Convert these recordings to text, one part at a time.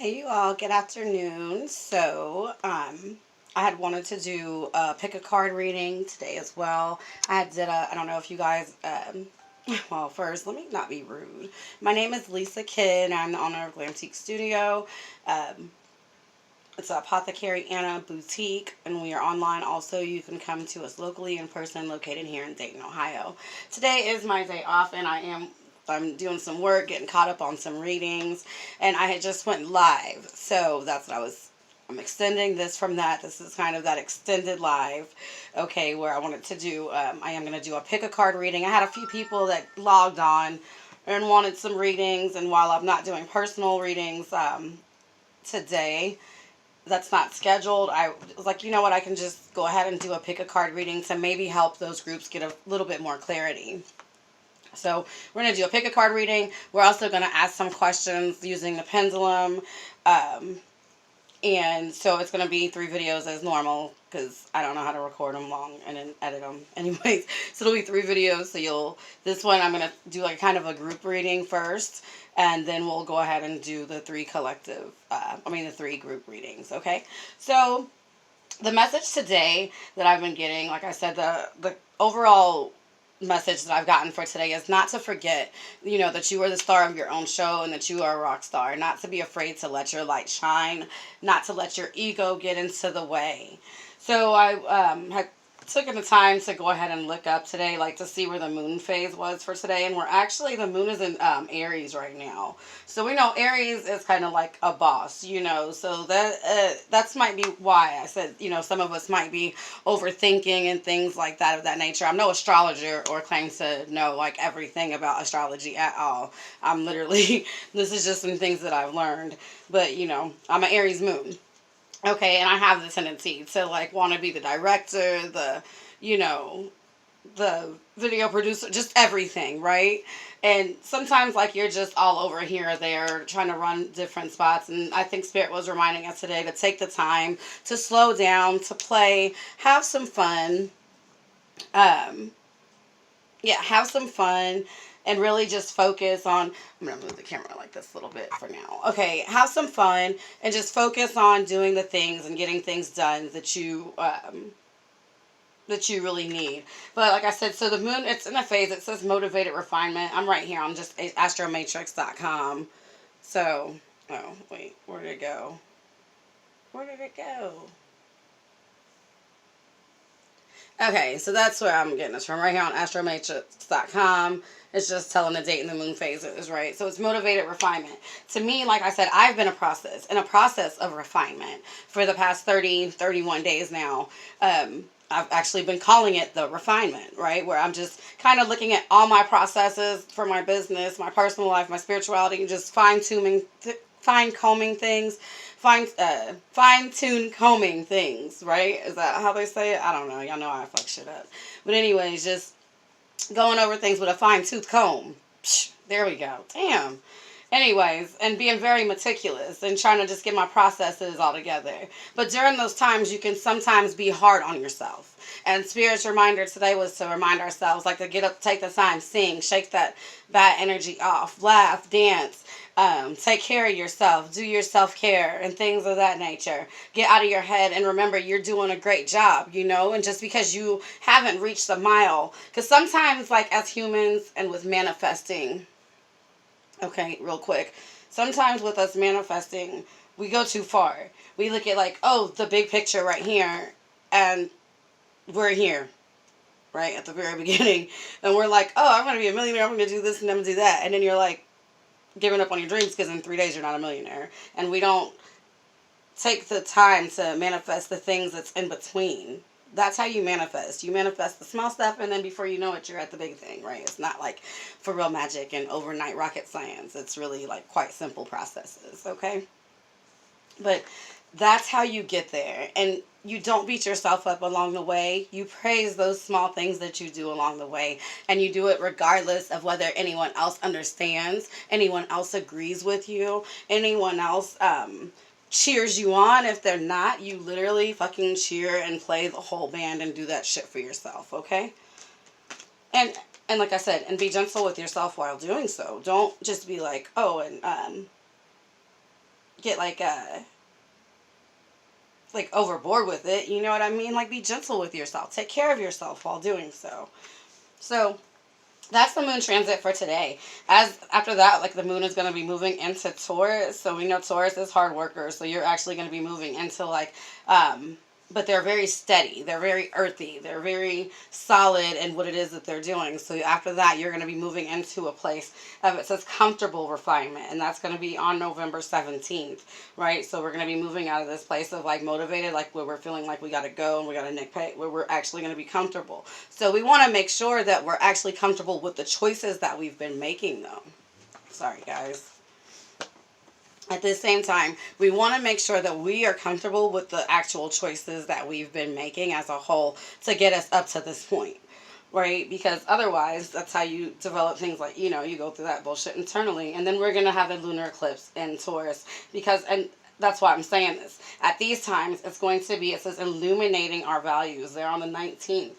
Hey you all, good afternoon. I had wanted to do a pick a card reading today as well. I don't know if you guys, well, first, let me not be rude. My name is Lisa Kidd. I'm the owner of Glamtique Studio. Um, it's a Apothecary Anna boutique, and we are online also. You can come to us locally in person, located here in Dayton, Ohio. Today is my day off, and I'm doing some work, getting caught up on some readings, and I had just went live. So that's what I'm extending this from that. This is kind of that extended live, okay, where I wanted to do, I am going to do a pick a card reading. I had a few people that logged on and wanted some readings, and while I'm not doing personal readings today, that's not scheduled. I was like, you know what, I can just go ahead and do a pick a card reading to maybe help those groups get a little bit more clarity. So we're going to do a pick a card reading. We're also going to ask some questions using the pendulum. Um, and so it's going to be 3 videos as normal because I don't know how to record them long and then edit them. Anyways, so it'll be 3 videos. This one I'm going to do like kind of a group reading first. And then we'll go ahead and do the the 3 group readings. Okay. So the message today that I've been getting, like I said, the overall message that I've gotten for today is not to forget, that you are the star of your own show and that you are a rock star. Not to be afraid to let your light shine, not to let your ego get into the way. So I had taken the time to go ahead and look up today, like to see where the moon phase was for today, and the moon is in Aries right now. So we know Aries is kind of like a boss, So that's might be why I said, some of us might be overthinking and things like that of that nature. I'm no astrologer or claim to know like everything about astrology at all. I'm literally this is just some things that I've learned, but I'm an Aries moon. Okay, and I have the tendency to like want to be the director, you know, the video producer, just everything, right? And sometimes like you're just all over here or there trying to run different spots. And I think Spirit was reminding us today to take the time to slow down, to play, have some fun. Um, yeah, have some fun and really just focus on. I'm going to move the camera like this a little bit for now. Okay, have some fun and just focus on doing the things and getting things done that you really need. But like I said, so the moon, it's in a phase. It says motivated refinement. I'm right here. I'm just astromatrix.com. So, oh, wait, where did it go? Where did it go? Okay, so that's where I'm getting this from. Right here on astromatrix.com. It's just telling the date and the moon phases, right? So it's motivated refinement. To me, like I said, I've been in a process of refinement for the past 31 days now. I've actually been calling it the refinement, right? Where I'm just kind of looking at all my processes for my business, my personal life, my spirituality, and just fine combing things, fine tune combing things, right? Is that how they say it? I don't know. Y'all know I fuck shit up. But anyways, just going over things with a fine tooth comb. Psh, there we go. Damn. Anyways, and being very meticulous and trying to just get my processes all together. But during those times, you can sometimes be hard on yourself. And Spirit's reminder today was to remind ourselves, like to get up, take the time, sing, shake that bad energy off, laugh, dance, take care of yourself, do your self-care and things of that nature. Get out of your head and remember you're doing a great job, and just because you haven't reached the mile, because sometimes like as humans and with manifesting, okay, real quick, sometimes with us manifesting, we go too far. We look at like, oh, the big picture right here, and we're here, right, at the very beginning, and we're like, oh, I'm going to be a millionaire, I'm going to do this and I'm going to do that, and then you're like, giving up on your dreams because in 3 days you're not a millionaire. And we don't take the time to manifest the things that's in between. That's how you manifest. You manifest the small stuff, and then before you know it, you're at the big thing, right? It's not like for real magic and overnight rocket science. It's really like quite simple processes, okay? But that's how you get there. And you don't beat yourself up along the way. You praise those small things that you do along the way. And you do it regardless of whether anyone else understands, anyone else agrees with you, anyone else cheers you on. If they're not, you literally fucking cheer and play the whole band and do that shit for yourself, okay? And like I said, and be gentle with yourself while doing so. Don't just be like, oh, and get like overboard with it. You know what I mean? Like, be gentle with yourself. Take care of yourself while doing so. So that's the moon transit for today. As after that, like, the moon is going to be moving into Taurus. So we know Taurus is hard workers. So you're actually going to be moving into like, but they're very steady. They're very earthy. They're very solid in what it is that they're doing. So after that, you're going to be moving into a place of, it says, comfortable refinement. And that's going to be on November 17th, right? So we're going to be moving out of this place of like motivated, like where we're feeling like we got to go and we got to nick pay, where we're actually going to be comfortable. So we want to make sure that we're actually comfortable with the choices that we've been making, though. Sorry, guys. At the same time, we want to make sure that we are comfortable with the actual choices that we've been making as a whole to get us up to this point, right? Because otherwise, that's how you develop things like, you know, you go through that bullshit internally. And then we're going to have a lunar eclipse in Taurus because, and that's why I'm saying this. At these times, it's going to be, it says, illuminating our values. They're on the 19th.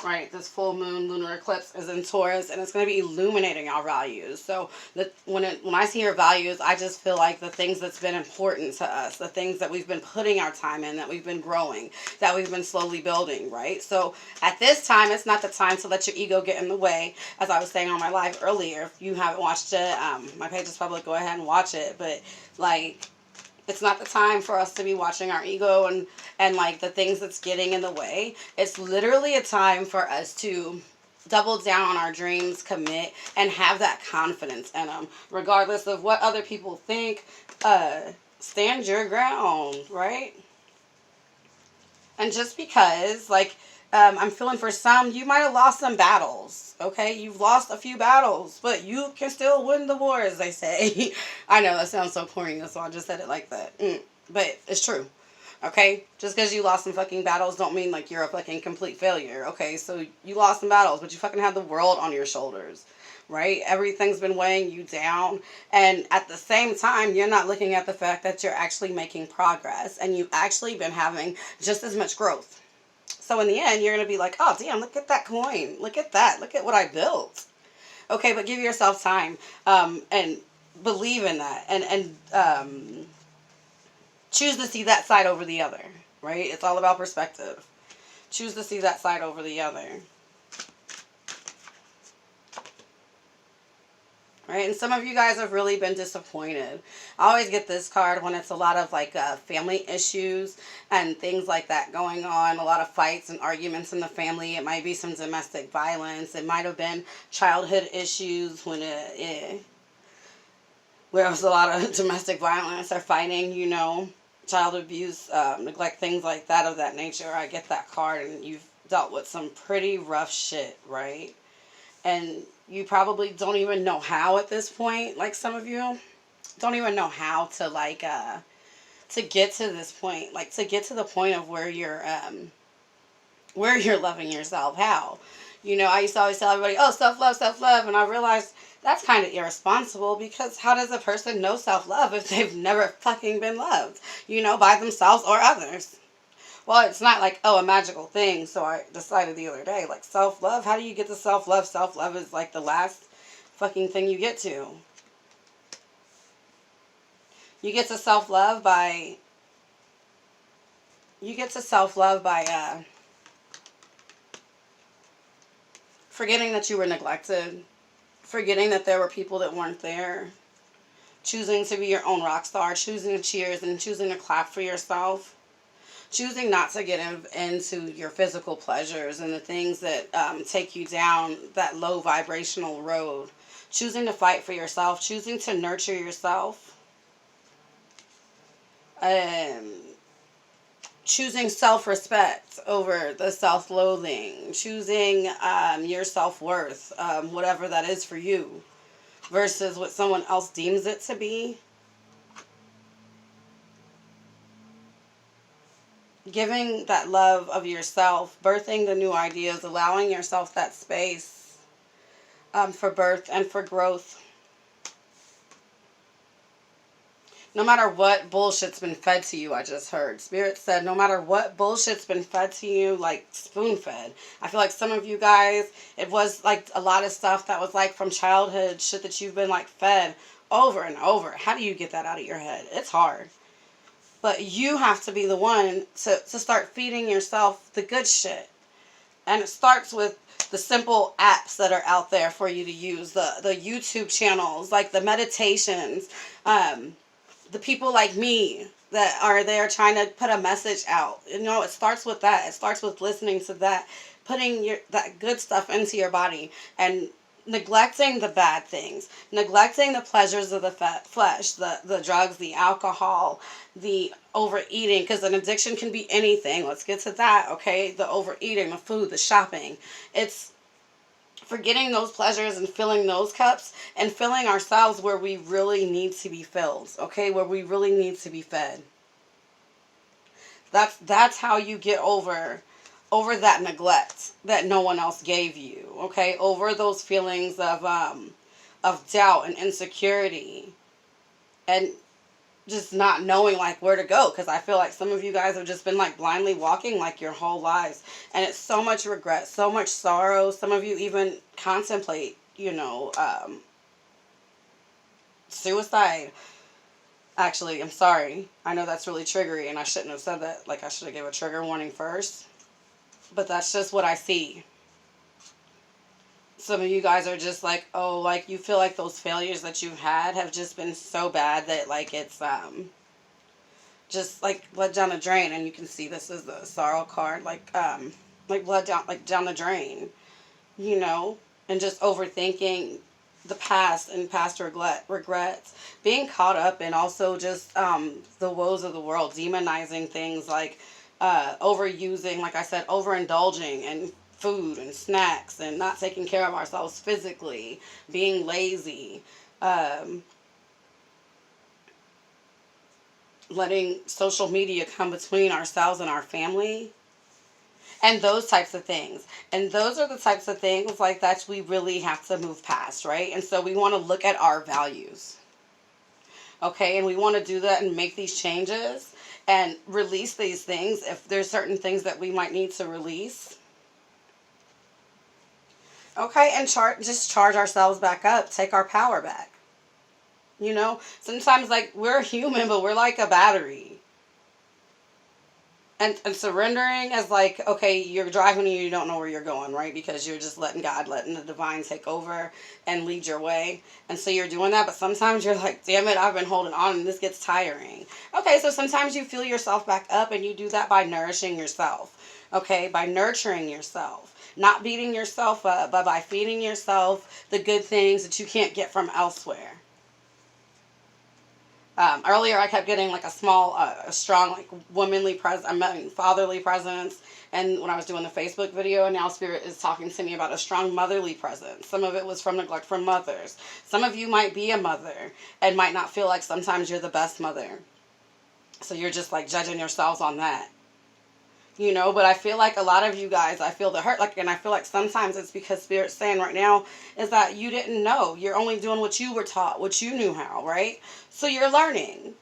Right, this full moon lunar eclipse is in Taurus, and it's going to be illuminating our values. So when I see your values, I just feel like the things that's been important to us, the things that we've been putting our time in, that we've been growing, that we've been slowly building, right? So at this time, it's not the time to let your ego get in the way. As I was saying on my live earlier, if you haven't watched it, my page is public, go ahead and watch it. But like, it's not the time for us to be watching our ego and like the things that's getting in the way. It's literally a time for us to double down on our dreams, commit, and have that confidence in them. Regardless of what other people think, stand your ground, right? And just because, like, I'm feeling for some, you might have lost some battles, okay? You've lost a few battles, but you can still win the war, as they say. I know that sounds so corny, so I just said it like that. But it's true, okay? Just because you lost some fucking battles don't mean, like, you're a fucking complete failure, okay? So you lost some battles, but you fucking had the world on your shoulders, right? Everything's been weighing you down, and at the same time, you're not looking at the fact that you're actually making progress, and you've actually been having just as much growth. So in the end, you're going to be like, oh, damn, look at that coin. Look at that. Look at what I built. Okay, but give yourself time and believe in that. And choose to see that side over the other, right? It's all about perspective. Choose to see that side over the other. Right? And some of you guys have really been disappointed. I always get this card when it's a lot of like family issues and things like that going on. A lot of fights and arguments in the family. It might be some domestic violence. It might have been childhood issues when where there was a lot of domestic violence or fighting, you know, child abuse, neglect, things like that of that nature. I get that card and you've dealt with some pretty rough shit, right? And you probably don't even know how at this point, like some of you don't even know how to like to get to this point, like to get to the point of where you're loving yourself. How, you know, I used to always tell everybody, oh, self-love, and I realized that's kind of irresponsible, because how does a person know self-love if they've never fucking been loved, you know, by themselves or others? Well, it's not like, oh, a magical thing. So I decided the other day, like, self-love, how do you get to self-love? Self-love is like the last fucking thing you get to. You get to self-love by forgetting that you were neglected, forgetting that there were people that weren't there, choosing to be your own rock star, choosing to cheers and choosing to clap for yourself. Choosing not to get into your physical pleasures and the things that take you down that low vibrational road. Choosing to fight for yourself. Choosing to nurture yourself. Choosing self-respect over the self-loathing. Choosing your self-worth, whatever that is for you, versus what someone else deems it to be. Giving that love of yourself, birthing the new ideas, allowing yourself that space for birth and for growth. No matter what bullshit's been fed to you, I just heard. Spirit said, no matter what bullshit's been fed to you, like spoon-fed. I feel like some of you guys, it was like a lot of stuff that was like from childhood, shit that you've been like fed over and over. How do you get that out of your head? It's hard. But you have to be the one to start feeding yourself the good shit. And it starts with the simple apps that are out there for you to use, the YouTube channels, like the meditations, the people like me that are there trying to put a message out. You know, it starts with that. It starts with listening to that, putting that good stuff into your body, and neglecting the bad things, neglecting the pleasures of the flesh, the drugs, the alcohol, the overeating, because an addiction can be anything. Let's get to that, okay? The overeating, the food, the shopping. It's forgetting those pleasures and filling those cups and filling ourselves where we really need to be filled, okay? Where we really need to be fed. That's how you get over that neglect that no one else gave you, okay? Over those feelings of doubt and insecurity and just not knowing like where to go, because I feel like some of you guys have just been like blindly walking like your whole lives, and it's so much regret, so much sorrow. Some of you even contemplate, suicide. Actually, I'm sorry. I know that's really triggery, and I shouldn't have said that. Like, I should have gave a trigger warning first. But that's just what I see. Some of you guys are just like, oh, like, you feel like those failures that you've had have just been so bad that, like, it's, just, like, blood down the drain. And you can see this is the sorrow card, like blood down the drain, and just overthinking the past and past regrets, being caught up in also just the woes of the world, demonizing things like overusing, like I said, overindulging in food and snacks and not taking care of ourselves physically, being lazy, letting social media come between ourselves and our family, and those types of things. And those are the types of things like that we really have to move past, right? And so we want to look at our values, okay? And we want to do that and make these changes and release these things if there's certain things that we might need to release. Okay, and just charge ourselves back up, take our power back. Sometimes, like, we're human, but we're like a battery. And surrendering is like, okay, you're driving and you don't know where you're going, right? Because you're just letting the divine take over and lead your way. And so you're doing that, but sometimes you're like, damn it, I've been holding on and this gets tiring. Okay, so sometimes you fill yourself back up, and you do that by nourishing yourself, okay? By nurturing yourself. Not beating yourself up, but by feeding yourself the good things that you can't get from elsewhere. Earlier, I kept getting like a strong, like womanly fatherly presence. And when I was doing the Facebook video, and now Spirit is talking to me about a strong motherly presence. Some of it was from neglect from mothers. Some of you might be a mother and might not feel like sometimes you're the best mother. So you're just like judging yourselves on that. But I feel like a lot of you guys, I feel the hurt, and I feel like sometimes it's because Spirit's saying right now is that you didn't know. You're only doing what you were taught, what you knew how, right? So you're learning,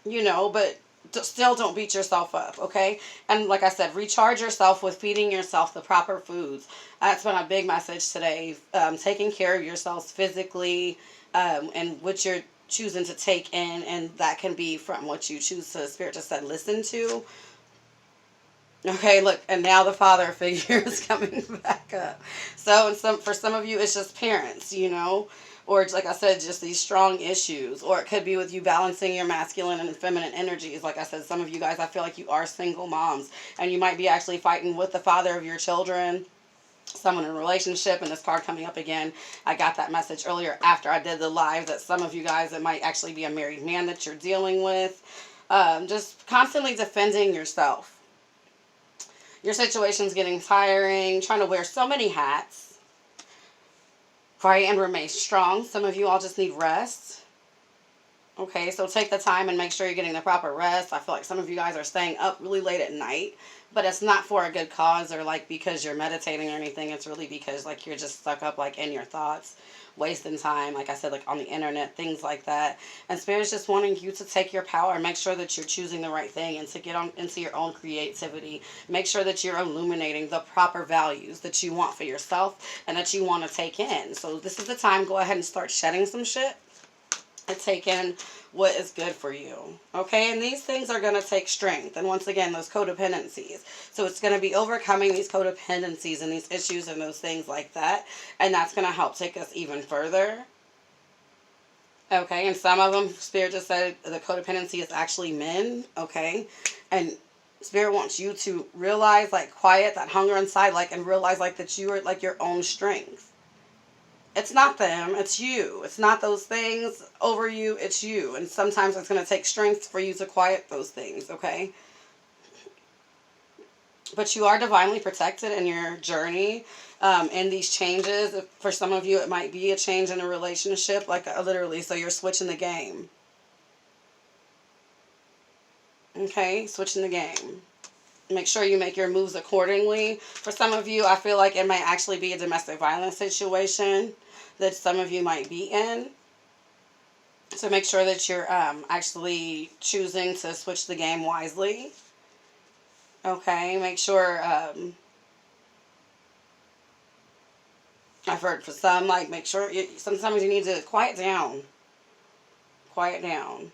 but still don't beat yourself up, okay? And like I said, recharge yourself with feeding yourself the proper foods. That's been a big message today. Taking care of yourselves physically, and what you're choosing to take in, and that can be from what you choose to, Spirit just said, listen to. Okay, look, and now the father figure is coming back up. So for some of you, it's just parents, or like I said, just these strong issues. Or it could be with you balancing your masculine and feminine energies. Like I said, some of you guys, I feel like you are single moms, and you might be actually fighting with the father of your children, someone in a relationship. And this card coming up again, I got that message earlier after I did the live, that some of you guys, it might actually be a married man that you're dealing with. Just constantly defending yourself. Your situation's getting tiring, trying to wear so many hats. Pray and remain strong. Some of you all just need rest. Okay, so take the time and make sure you're getting the proper rest. I feel like some of you guys are staying up really late at night, but it's not for a good cause or like because you're meditating or anything. It's really because like you're just stuck up like in your thoughts, wasting time, like I said, like on the internet, things like that. And Spirit's just wanting you to take your power and make sure that you're choosing the right thing, and to get on into your own creativity. Make sure that you're illuminating the proper values that you want for yourself and that you want to take in. So this is the time, go ahead and start shedding some shit and take in what is good for you. Okay, and these things are going to take strength. And once again, those codependencies. So it's going to be overcoming these codependencies and these issues and those things like that. And that's going to help take us even further. Okay, and some of them, Spirit just said the codependency is actually men. Okay, and Spirit wants you to realize, like, quiet that hunger inside, like, and realize, like, that you are, like, your own strength. It's not them, it's you. It's not those things over you, it's you. And sometimes it's going to take strength for you to quiet those things, okay? But you are divinely protected in your journey, in these changes. For some of you, it might be a change in a relationship, like literally, so you're switching the game. Okay, switching the game. Make sure you make your moves accordingly. For some of you, I feel like it might actually be a domestic violence situation that some of you might be in. So make sure that you're actually choosing to switch the game wisely. Okay, make sure, I've heard for some, like, make sure, sometimes you need to quiet down. Quiet down.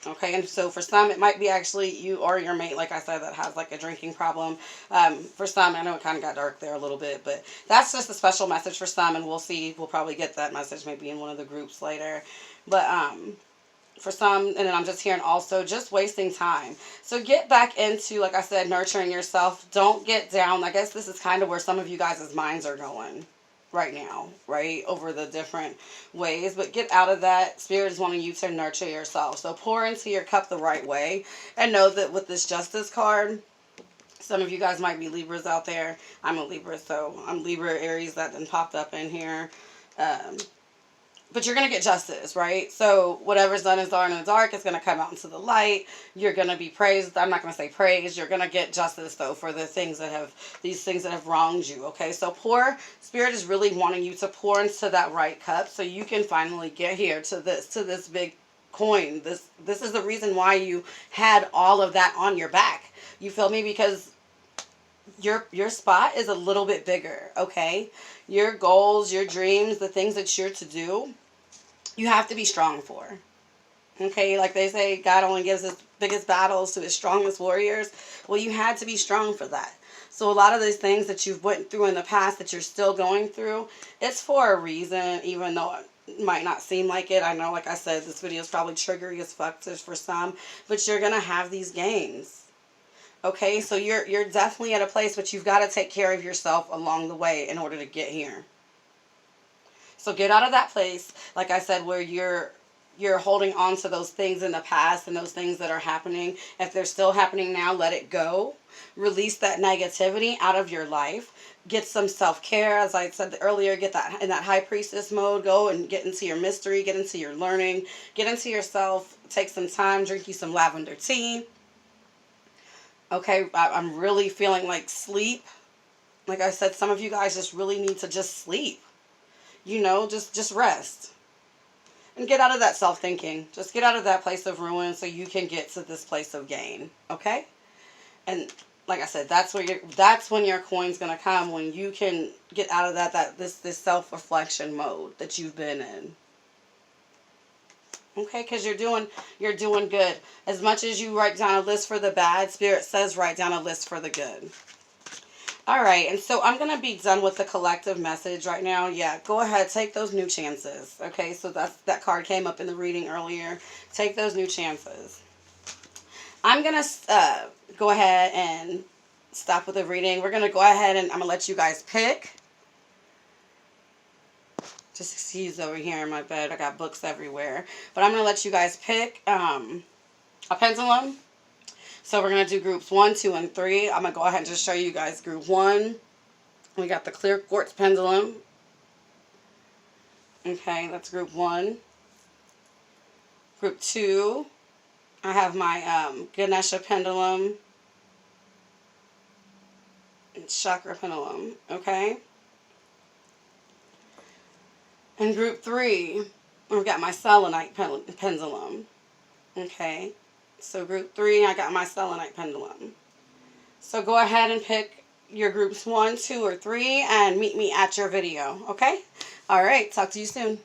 Okay, and so for some, it might be actually you or your mate, like I said, that has like a drinking problem. For some, I know it kind of got dark there a little bit, but that's just a special message for some, and we'll see, we'll probably get that message maybe in one of the groups later. But for some, and then I'm just hearing also just wasting time. So get back into, like I said, nurturing yourself. Don't get down. I guess this is kind of where some of you guys' minds are going right now, right, over the different ways. But get out of that. Spirit is wanting you to nurture yourself. So pour into your cup the right way, and know that with this Justice card, some of you guys might be Libras out there. I'm a Libra, so I'm Libra, Aries, that then popped up in here. But you're going to get justice, right? So whatever's done is done in the dark, it's going to come out into the light. You're going to be praised. I'm not going to say praised. You're going to get justice, though, for the things that have, these things that have wronged you, okay? So pour, Spirit is really wanting you to pour into that right cup so you can finally get here to this big coin. This is the reason why you had all of that on your back. You feel me? Because your spot is a little bit bigger, okay? Your goals, your dreams, the things that you're to do, you have to be strong for. Okay, like they say, God only gives his biggest battles to his strongest warriors. Well, you had to be strong for that. So a lot of these things that you've went through in the past that you're still going through, it's for a reason, even though it might not seem like it. I know, like I said, this video is probably triggery as fuck for some, but you're going to have these gains. Okay, so you're definitely at a place, but you've got to take care of yourself along the way in order to get here. So get out of that place, like I said, where you're holding on to those things in the past and those things that are happening. If they're still happening now, let it go. Release that negativity out of your life. Get some self-care. As I said earlier, get that in that high priestess mode. Go and get into your mystery, get into your learning, get into yourself. Take some time, drink you some lavender tea. Okay, I'm really feeling like sleep. Like I said, some of you guys just really need to just sleep. You know, just rest. And get out of that self-thinking. Just get out of that place of ruin so you can get to this place of gain. Okay? And like I said, that's when your coin's gonna come, when you can get out of this self-reflection mode that you've been in. Okay, because you're doing good. As much as you write down a list for the bad, Spirit says write down a list for the good. All right, and so I'm going to be done with the collective message right now. Yeah, go ahead, take those new chances. Okay, so that card came up in the reading earlier. Take those new chances. I'm going to go ahead and stop with the reading. We're going to go ahead and I'm going to let you guys pick. Just excuse over here in my bed. I got books everywhere. But I'm going to let you guys pick a pendulum. So we're going to do groups 1, 2, and 3. I'm going to go ahead and just show you guys group 1. We got the clear quartz pendulum. Okay, that's group 1. Group 2, I have my Ganesha pendulum. And chakra pendulum. Okay. And group 3, I've got my Selenite pendulum. Okay. So group 3, I got my Selenite pendulum. So go ahead and pick your groups 1, 2, or 3 and meet me at your video. Okay? All right. Talk to you soon.